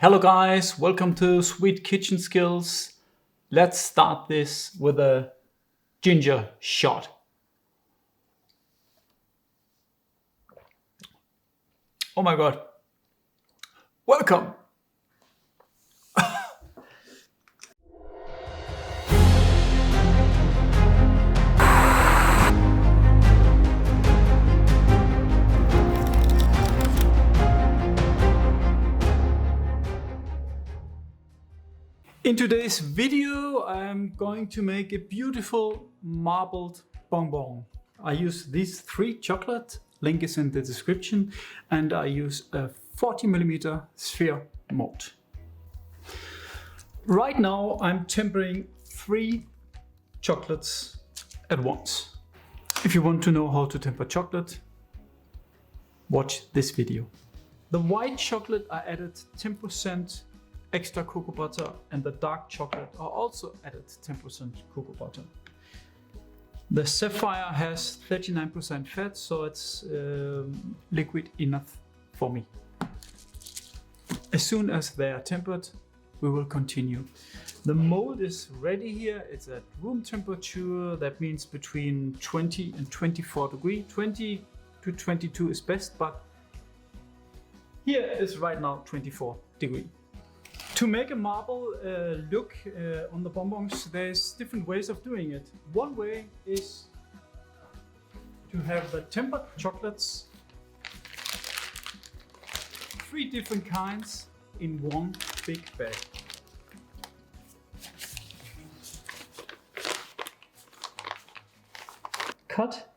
Hello guys, welcome to Sweet Kitchen Skills. Let's start this with a ginger shot. Oh my god. Welcome. In today's video, I'm going to make a beautiful marbled bonbon. I use these 3 chocolate, link is in the description, and I use a 40mm sphere mold. Right now I'm tempering 3 chocolates at once. If you want to know how to temper chocolate, watch this video. The white chocolate I added 10% extra cocoa butter, and the dark chocolate are also added 10% cocoa butter. The Zephyr has 39% fat, so it's liquid enough for me. As soon as they are tempered, we will continue. The mold is ready here. It's at room temperature. That means between 20 and 24 degrees. 20 to 22 is best, but here is right now 24 degrees. To make a marble look on the bonbons, there's different ways of doing it. One way is to have the tempered chocolates, 3 different kinds in one big bag. Cut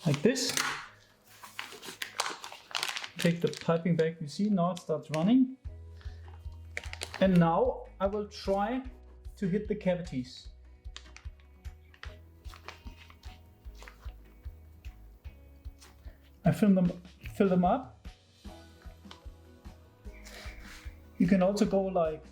like this. Take the piping bag, you see now it starts running. And now I will try to hit the cavities. I fill them up. You can also go like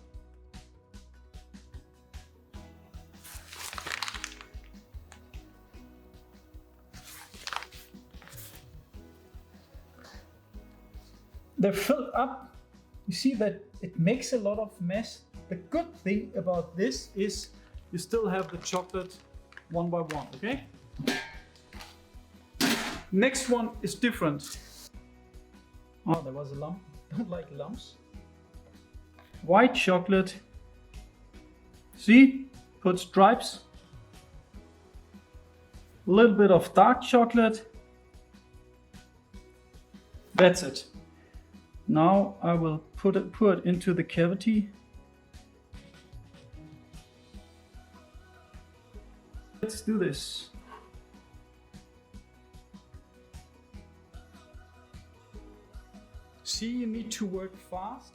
they're filled up. You see that it makes a lot of mess. The good thing about this is you still have the chocolate one by one, okay? Next one is different. Oh, there was a lump. Don't like lumps. White chocolate. See? Put stripes. A little bit of dark chocolate. That's it. Now I will pour it into the cavity. Let's do this. See, you need to work fast.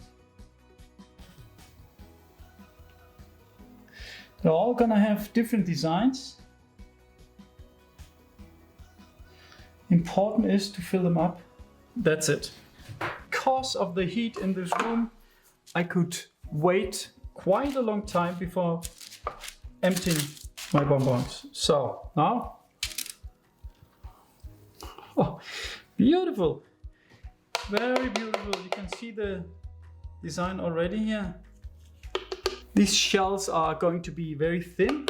They're all gonna have different designs. Important is to fill them up. That's it. Because of the heat in this room, I could wait quite a long time before emptying my bonbons. So now, oh, beautiful, very beautiful. You can see the design already here. These shells are going to be very thin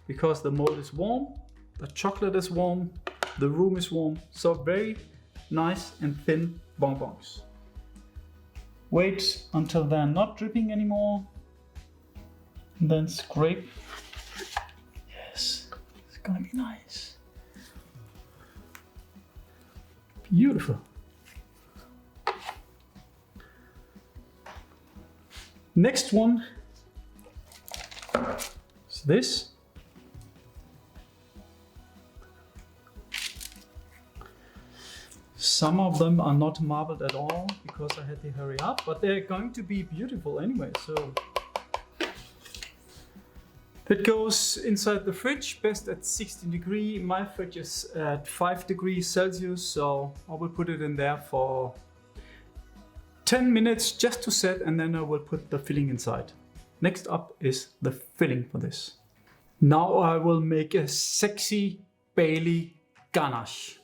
because the mold is warm, the chocolate is warm, the room is warm, so very nice and thin bonbons. Wait until they're not dripping anymore, and then scrape. Yes, it's gonna be nice. Beautiful. Next one is this. Some of them are not marbled at all because I had to hurry up, but they're going to be beautiful anyway. So it goes inside the fridge, best at 16 degrees. My fridge is at 5 degrees Celsius, so I will put it in there for 10 minutes just to set, and then I will put the filling inside. Next up is the filling for this. Now I will make a sexy Bailey ganache.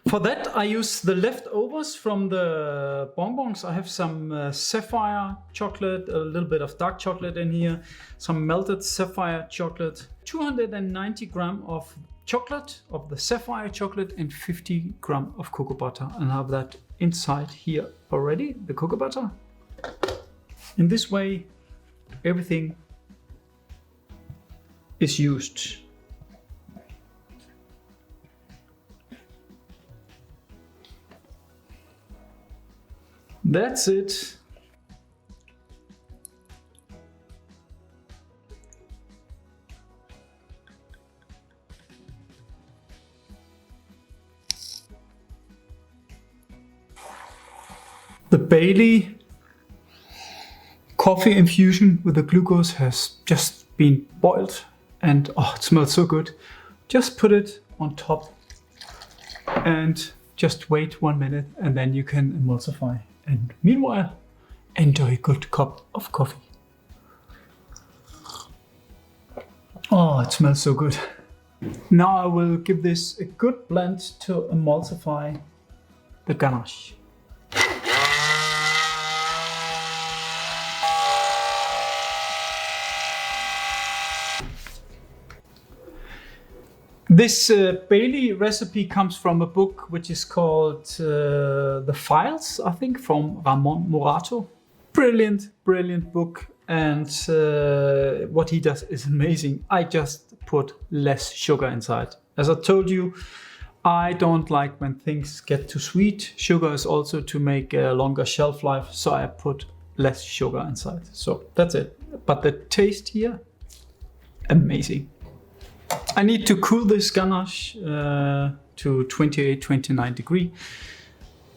For that, I use the leftovers from the bonbons. I have some Zephyr chocolate, a little bit of dark chocolate in here, some melted Zephyr chocolate, 290 grams of chocolate, of the Zephyr chocolate, and 50 grams of cocoa butter. And I have that inside here already, the cocoa butter. In this way, everything is used. That's it. The Bailey coffee infusion with the glucose has just been boiled and oh, it smells so good. Just put it on top and just wait 1 minute and then you can emulsify. And meanwhile, enjoy a good cup of coffee. Oh, it smells so good. Now I will give this a good blend to emulsify the ganache. This Bailey recipe comes from a book which is called The Files, I think, from Ramon Morato. Brilliant, brilliant book. And what he does is amazing. I just put less sugar inside. As I told you, I don't like when things get too sweet. Sugar is also to make a longer shelf life, so I put less sugar inside. So that's it. But the taste here, amazing. I need to cool this ganache to 28-29 degrees.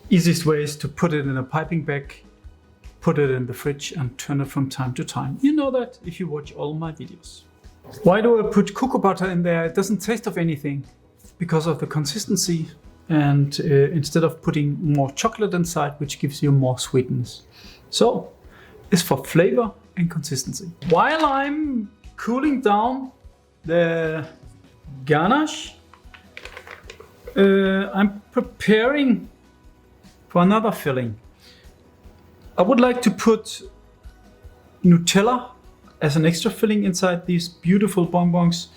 Easiest way is to put it in a piping bag, put it in the fridge and turn it from time to time. You know that if you watch all my videos. Why do I put cocoa butter in there? It doesn't taste of anything because of the consistency, and instead of putting more chocolate inside, which gives you more sweetness. So it's for flavor and consistency. While I'm cooling down the ganache, I'm preparing for another filling. I would like to put Nutella as an extra filling inside these beautiful bonbons.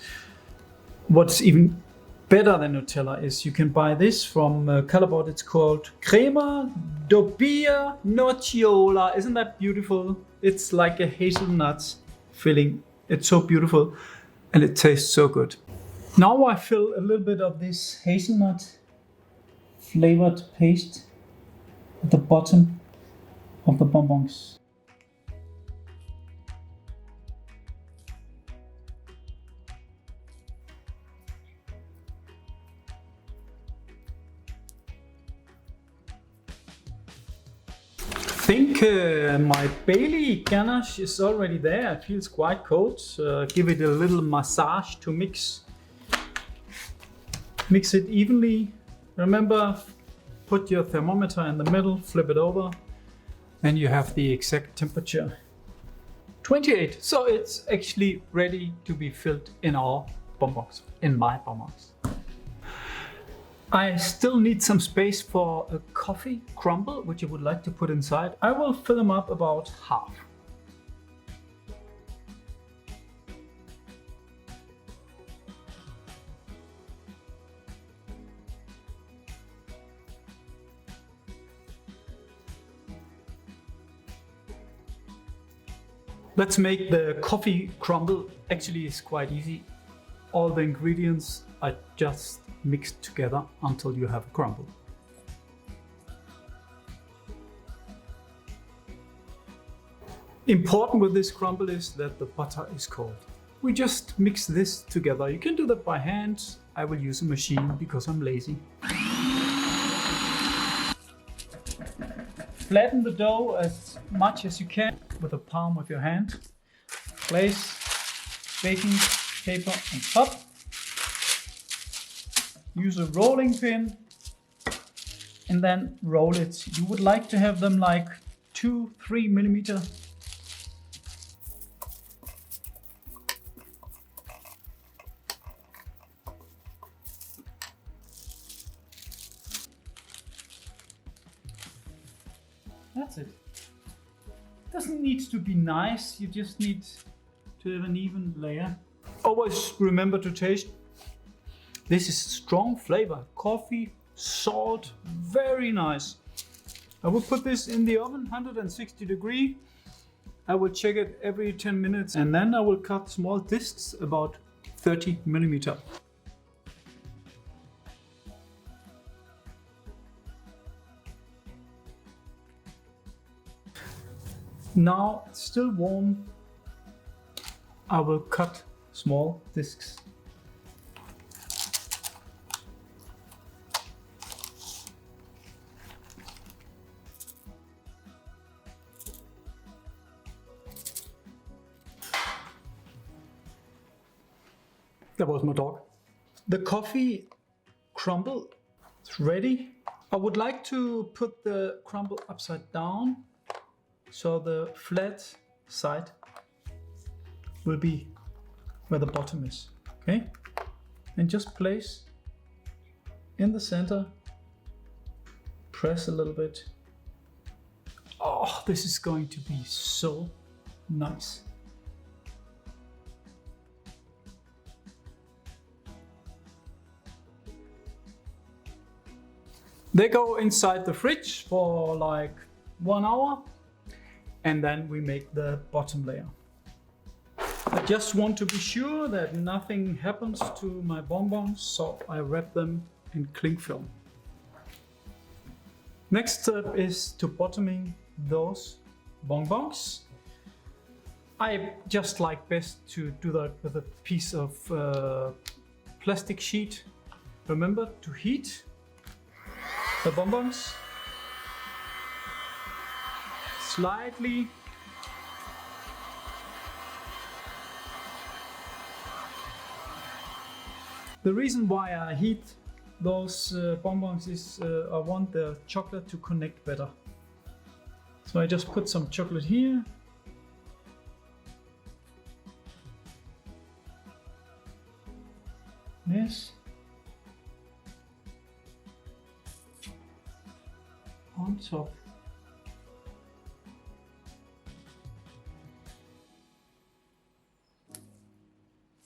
What's even better than Nutella is you can buy this from Callebaut. It's called Crema doppia nocciola. Isn't that beautiful? It's like a hazelnut filling. It's so beautiful. And it tastes so good. Now I fill a little bit of this hazelnut flavored paste at the bottom of the bonbons. I think my Bailey ganache is already there. It feels quite cold. Give it a little massage to mix it evenly. Remember, put your thermometer in the middle, flip it over, and you have the exact temperature. 28. So it's actually ready to be filled in our bonbons, in my bonbons. I still need some space for a coffee crumble, which I would like to put inside. I will fill them up about half. Let's make the coffee crumble. Actually, it's quite easy. All the ingredients are just mixed together until you have a crumble. Important with this crumble is that the butter is cold. We just mix this together. You can do that by hand. I will use a machine because I'm lazy. Flatten the dough as much as you can with the palm of your hand. Place baking paper on top. Use a rolling pin and then roll it. You would like to have them like 2-3 millimeter. That's it. Doesn't need to be nice, you just need to have an even layer. Always remember to taste. This is strong flavor, coffee, salt, very nice. I will put this in the oven, 160 degree. I will check it every 10 minutes and then I will cut small discs about 30 millimeter. Now it's still warm. I will cut small discs. That was my dog. The coffee crumble is ready. I would like to put the crumble upside down so the flat side will be where the bottom is. Okay? And just place in the center, press a little bit. Oh, this is going to be so nice. They go inside the fridge for like 1 hour and then we make the bottom layer. I just want to be sure that nothing happens to my bonbons, so I wrap them in cling film. Next step is to bottoming those bonbons. I just like best to do that with a piece of plastic sheet. Remember to heat the bonbons slightly. The reason why I heat those bonbons is I want the chocolate to connect better. So I just put some chocolate here. This. On top.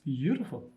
Beautiful.